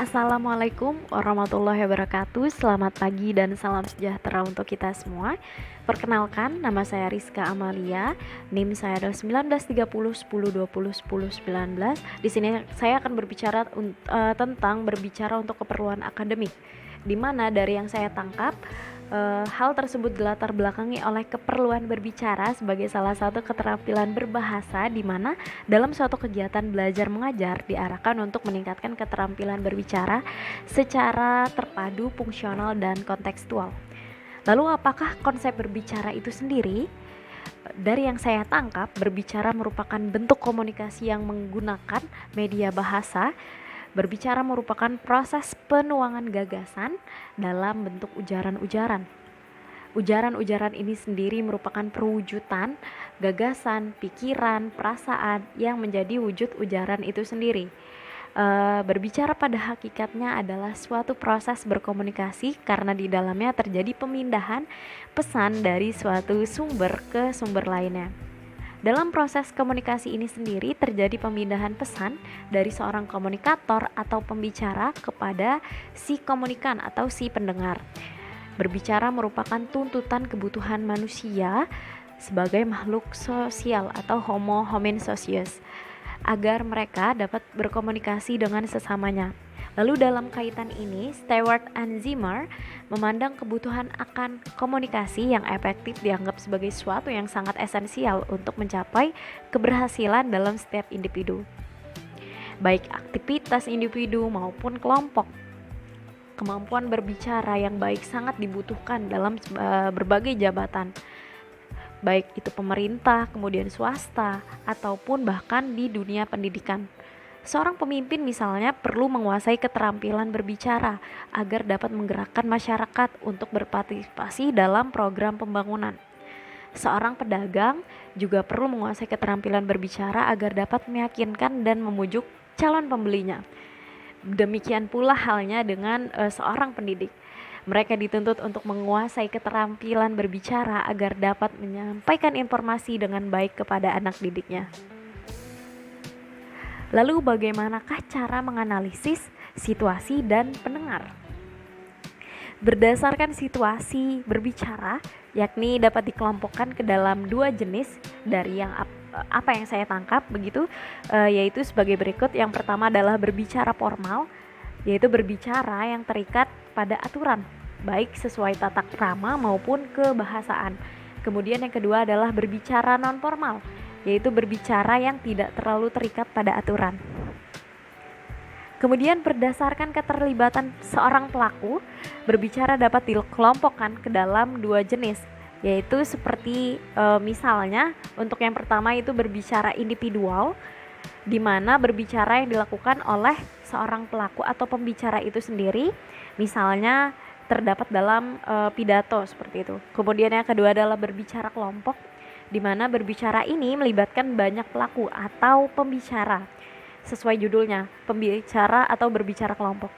Assalamualaikum warahmatullahi wabarakatuh. Selamat pagi dan salam sejahtera untuk kita semua. Perkenalkan, nama saya Rizka Amalia. NIM saya adalah 1930 10 20 10 19. Di sini saya akan berbicara tentang berbicara untuk keperluan akademik. Di mana dari yang saya tangkap, hal tersebut dilatar belakangi oleh keperluan berbicara sebagai salah satu keterampilan berbahasa, di mana dalam suatu kegiatan belajar mengajar diarahkan untuk meningkatkan keterampilan berbicara secara terpadu, fungsional, dan kontekstual. Lalu apakah konsep berbicara itu sendiri? Dari yang saya tangkap, berbicara merupakan bentuk komunikasi yang menggunakan media bahasa. Berbicara merupakan proses penuangan gagasan dalam bentuk ujaran-ujaran. Ujaran-ujaran ini sendiri merupakan perwujudan gagasan, pikiran, perasaan yang menjadi wujud ujaran itu sendiri. Berbicara pada hakikatnya adalah suatu proses berkomunikasi karena di dalamnya terjadi pemindahan pesan dari suatu sumber ke sumber lainnya. Dalam proses komunikasi ini sendiri terjadi pemindahan pesan dari seorang komunikator atau pembicara kepada si komunikan atau si pendengar. Berbicara merupakan tuntutan kebutuhan manusia sebagai makhluk sosial atau homo hominin socius agar mereka dapat berkomunikasi dengan sesamanya. Lalu dalam kaitan ini, Stewart and Zimmer memandang kebutuhan akan komunikasi yang efektif dianggap sebagai suatu yang sangat esensial untuk mencapai keberhasilan dalam setiap individu, baik aktivitas individu maupun kelompok. Kemampuan berbicara yang baik sangat dibutuhkan dalam berbagai jabatan, baik itu pemerintah, kemudian swasta, ataupun bahkan di dunia pendidikan. Seorang pemimpin misalnya perlu menguasai keterampilan berbicara agar dapat menggerakkan masyarakat untuk berpartisipasi dalam program pembangunan. Seorang pedagang juga perlu menguasai keterampilan berbicara agar dapat meyakinkan dan memujuk calon pembelinya. Demikian pula halnya dengan seorang pendidik. Mereka dituntut untuk menguasai keterampilan berbicara agar dapat menyampaikan informasi dengan baik kepada anak didiknya. Lalu bagaimanakah cara menganalisis situasi dan pendengar? Berdasarkan situasi berbicara, yakni dapat dikelompokkan ke dalam dua jenis dari yang apa yang saya tangkap begitu, yaitu sebagai berikut. Yang pertama adalah berbicara formal, yaitu berbicara yang terikat pada aturan, baik sesuai tata krama maupun kebahasaan. Kemudian yang kedua adalah berbicara non formal, yaitu berbicara yang tidak terlalu terikat pada aturan. Kemudian berdasarkan keterlibatan seorang pelaku, berbicara dapat dikelompokkan ke dalam dua jenis, yaitu seperti misalnya untuk yang pertama itu berbicara individual, di mana berbicara yang dilakukan oleh seorang pelaku atau pembicara itu sendiri, misalnya terdapat dalam pidato seperti itu. Kemudian yang kedua adalah berbicara kelompok, di mana berbicara ini melibatkan banyak pelaku atau pembicara. Sesuai judulnya, pembicara atau berbicara kelompok.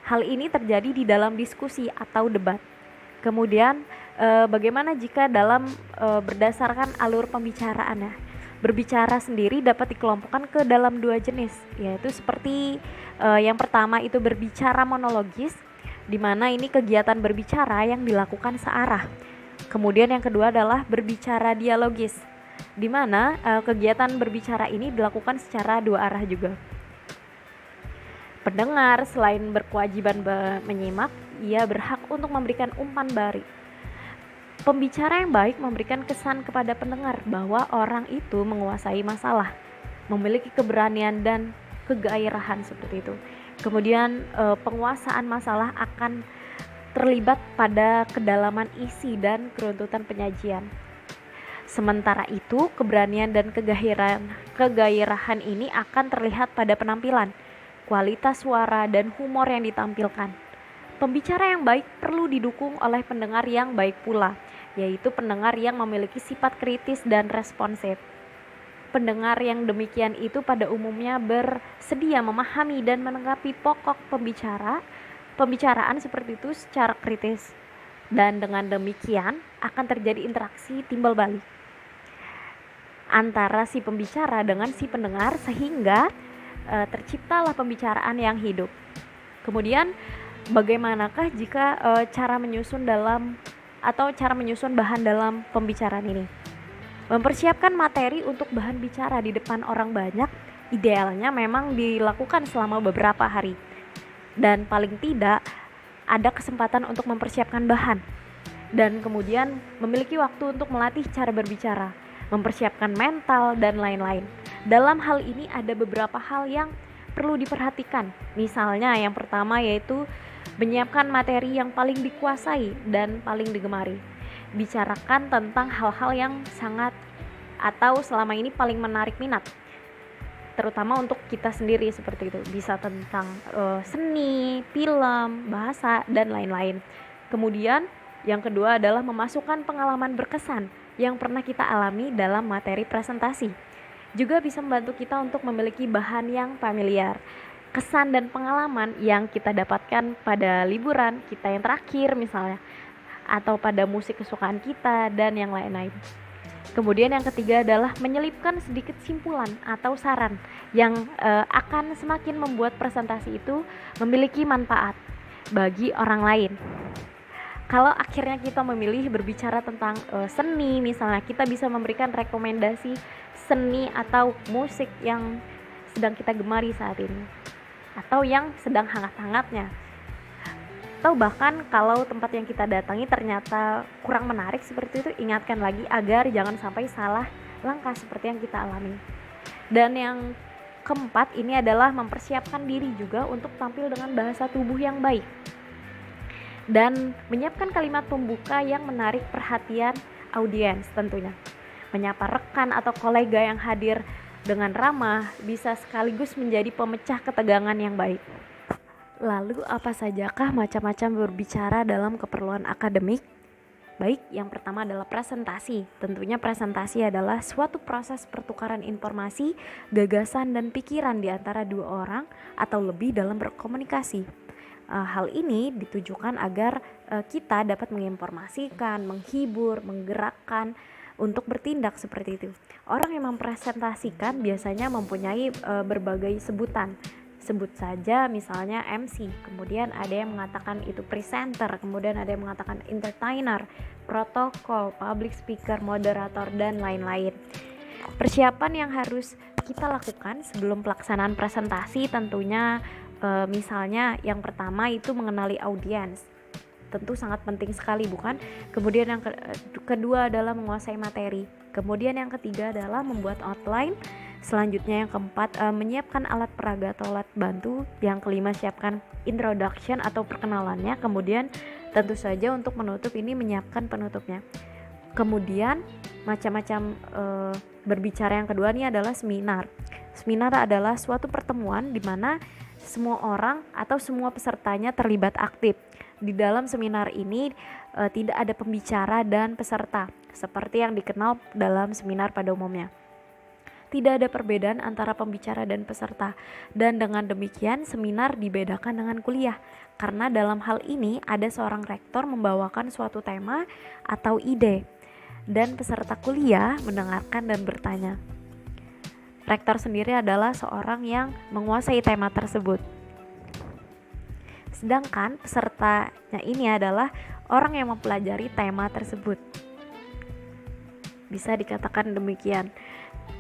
Hal ini terjadi di dalam diskusi atau debat. Kemudian bagaimana jika dalam berdasarkan alur pembicaraannya? Berbicara sendiri dapat dikelompokkan ke dalam dua jenis, yaitu seperti yang pertama itu berbicara monologis, di mana ini kegiatan berbicara yang dilakukan searah. Kemudian yang kedua adalah berbicara dialogis, di mana kegiatan berbicara ini dilakukan secara dua arah juga. Pendengar selain berkewajiban menyimak, ia berhak untuk memberikan umpan balik. Pembicara yang baik memberikan kesan kepada pendengar bahwa orang itu menguasai masalah, memiliki keberanian dan kegairahan seperti itu. Kemudian penguasaan masalah akan terlibat pada kedalaman isi dan keruntutan penyajian. Sementara itu, keberanian dan kegairahan ini akan terlihat pada penampilan, kualitas suara, dan humor yang ditampilkan. Pembicara yang baik perlu didukung oleh pendengar yang baik pula, yaitu pendengar yang memiliki sifat kritis dan responsif. Pendengar yang demikian itu pada umumnya bersedia memahami dan menanggapi pokok pembicaraan seperti itu secara kritis, dan dengan demikian akan terjadi interaksi timbal balik antara si pembicara dengan si pendengar sehingga terciptalah pembicaraan yang hidup. Kemudian bagaimanakah jika cara menyusun bahan dalam pembicaraan ini? Mempersiapkan materi untuk bahan bicara di depan orang banyak idealnya memang dilakukan selama beberapa hari, dan paling tidak ada kesempatan untuk mempersiapkan bahan, dan kemudian memiliki waktu untuk melatih cara berbicara, mempersiapkan mental, dan lain-lain. Dalam hal ini ada beberapa hal yang perlu diperhatikan. Misalnya yang pertama yaitu menyiapkan materi yang paling dikuasai dan paling digemari. Bicarakan tentang hal-hal yang sangat atau selama ini paling menarik minat, terutama untuk kita sendiri seperti itu. Bisa tentang seni, film, bahasa, dan lain-lain. Kemudian yang kedua adalah memasukkan pengalaman berkesan yang pernah kita alami dalam materi presentasi. Juga bisa membantu kita untuk memiliki bahan yang familiar. Kesan dan pengalaman yang kita dapatkan pada liburan kita yang terakhir misalnya, atau pada musik kesukaan kita, dan yang lain-lain. Kemudian yang ketiga adalah menyelipkan sedikit simpulan atau saran yang akan semakin membuat presentasi itu memiliki manfaat bagi orang lain. Kalau akhirnya kita memilih berbicara tentang seni misalnya, kita bisa memberikan rekomendasi seni atau musik yang sedang kita gemari saat ini, atau yang sedang hangat-hangatnya. Atau bahkan kalau tempat yang kita datangi ternyata kurang menarik seperti itu, ingatkan lagi agar jangan sampai salah langkah seperti yang kita alami. Dan yang keempat ini adalah mempersiapkan diri juga untuk tampil dengan bahasa tubuh yang baik, dan menyiapkan kalimat pembuka yang menarik perhatian audiens tentunya. Menyapa rekan atau kolega yang hadir dengan ramah bisa sekaligus menjadi pemecah ketegangan yang baik. Lalu apa sajakah macam-macam berbicara dalam keperluan akademik? Baik, yang pertama adalah presentasi. Tentunya presentasi adalah suatu proses pertukaran informasi, gagasan, dan pikiran di antara dua orang atau lebih dalam berkomunikasi. Hal ini ditujukan agar kita dapat menginformasikan, menghibur, menggerakkan untuk bertindak seperti itu. Orang yang mempresentasikan biasanya mempunyai berbagai sebutan. Sebut saja misalnya MC, kemudian ada yang mengatakan itu presenter, kemudian ada yang mengatakan entertainer, protokol, public speaker, moderator, dan lain-lain. Persiapan yang harus kita lakukan sebelum pelaksanaan presentasi tentunya misalnya yang pertama itu mengenali audiens. Tentu sangat penting sekali, bukan? Kemudian yang kedua adalah menguasai materi. Kemudian yang ketiga adalah membuat outline. Selanjutnya yang keempat menyiapkan alat peraga atau alat bantu. Yang kelima siapkan introduction atau perkenalannya. Kemudian tentu saja untuk menutup ini menyiapkan penutupnya. Kemudian macam-macam berbicara yang kedua ini adalah seminar. Seminar adalah suatu pertemuan di mana semua orang atau semua pesertanya terlibat aktif. Di dalam seminar ini tidak ada pembicara dan peserta seperti yang dikenal dalam seminar pada umumnya. Tidak ada perbedaan antara pembicara dan peserta, dan dengan demikian seminar dibedakan dengan kuliah karena dalam hal ini ada seorang rektor membawakan suatu tema atau ide dan peserta kuliah mendengarkan dan bertanya. Rektor sendiri adalah seorang yang menguasai tema tersebut, sedangkan pesertanya ini adalah orang yang mempelajari tema tersebut. Bisa dikatakan demikian.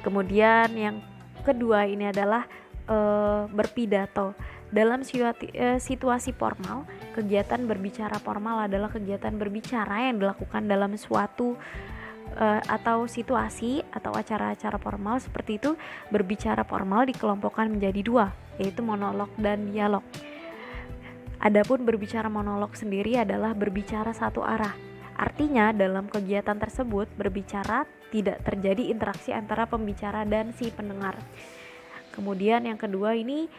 Kemudian yang kedua ini adalah berpidato. Dalam situasi formal, kegiatan berbicara formal adalah kegiatan berbicara yang dilakukan dalam suatu atau situasi atau acara-acara formal seperti itu. Berbicara formal dikelompokkan menjadi dua, yaitu monolog dan dialog. Adapun berbicara monolog sendiri adalah berbicara satu arah. Artinya dalam kegiatan tersebut berbicara tidak terjadi interaksi antara pembicara dan si pendengar. Kemudian yang kedua ini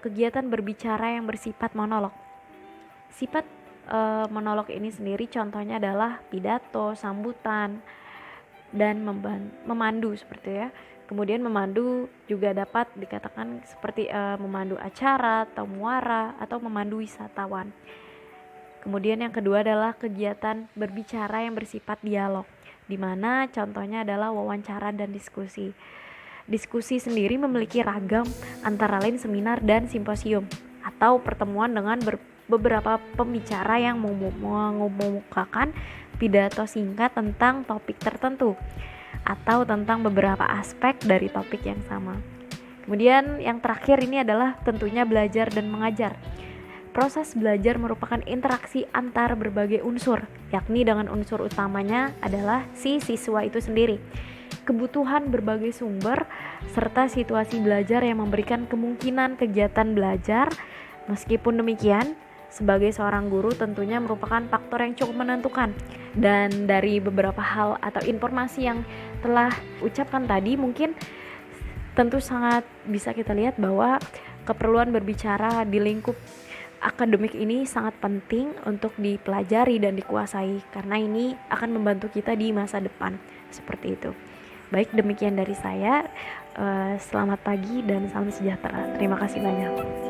kegiatan berbicara yang bersifat monolog. Sifat monolog ini sendiri contohnya adalah pidato, sambutan, dan memandu seperti ya. Kemudian memandu juga dapat dikatakan seperti memandu acara atau muara atau memandu wisatawan. Kemudian yang kedua adalah kegiatan berbicara yang bersifat dialog, di mana contohnya adalah wawancara dan diskusi. Diskusi sendiri memiliki ragam antara lain seminar dan simposium. atau pertemuan dengan beberapa pembicara yang mengemukakan pidato singkat tentang topik tertentu atau tentang beberapa aspek dari topik yang sama. Kemudian yang terakhir ini adalah tentunya belajar dan mengajar. Proses belajar merupakan interaksi antar berbagai unsur, yakni dengan unsur utamanya adalah si siswa itu sendiri, kebutuhan berbagai sumber, serta situasi belajar yang memberikan kemungkinan kegiatan belajar. Meskipun demikian, sebagai seorang guru tentunya merupakan faktor yang cukup menentukan. Dan dari beberapa hal atau informasi yang telah ucapkan tadi, mungkin tentu sangat bisa kita lihat bahwa keperluan berbicara di lingkup akademik ini sangat penting untuk dipelajari dan dikuasai, karena ini akan membantu kita di masa depan. Seperti itu. Baik, demikian dari saya. Selamat pagi dan salam sejahtera. Terima kasih banyak.